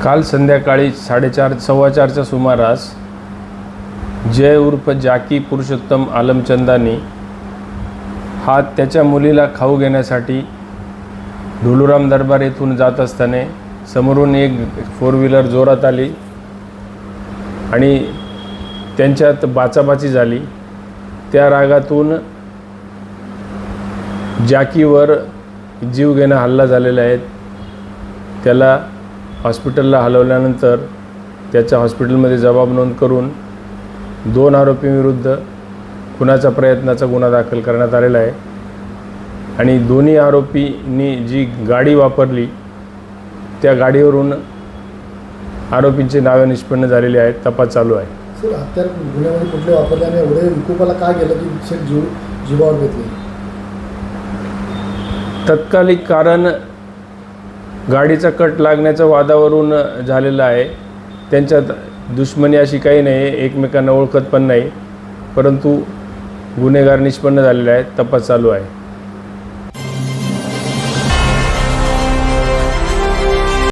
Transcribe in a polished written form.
काल संध्याकाळी 4:30 4:15च्या सुमारास जय उर्फ जाकी पुरुषोत्तम आलमचंदानी हा त्याच्या मुलीला खाऊ घेण्यासाठी ढोलूराम दरबार येथून जात असताना समोरून एक 4 व्हीलर जोरात आली आणि त्यांच्यात बाचाबाची झाली। त्या रागातून जाकीवर जीवघेणा हल्ला झालेला आहे। त्याला हॉस्पिटलला हलवल्यानंतर त्याच्या हॉस्पिटलमध्ये जबाब नोंद करून 2 आरोपींविरुद्ध खुनाचा प्रयत्नाचा गुन्हा दाखल करण्यात आलेला आहे आणि दोन्ही आरोपींनी जी गाडी वापरली त्या गाडीवरून आरोपींची नावे निष्पन्न झालेली आहेत। तपास चालू आहे। सर, हत्यार गुन्ह्यामध्ये कुठले वापरल्याने एवढे विकोपाला काय गेलं की शेत जीवावर घेतले? तत्कालिक कारण गाडीचा कट लागण्याच्या वादावरून झालेला आहे। त्यांच्यात दुश्मनी अशी काही नाही, एकमेकांना ओळखत पण नाही, परंतु गुन्हेगार निष्पन्न झालेले आहेत। तपास चालू आहे।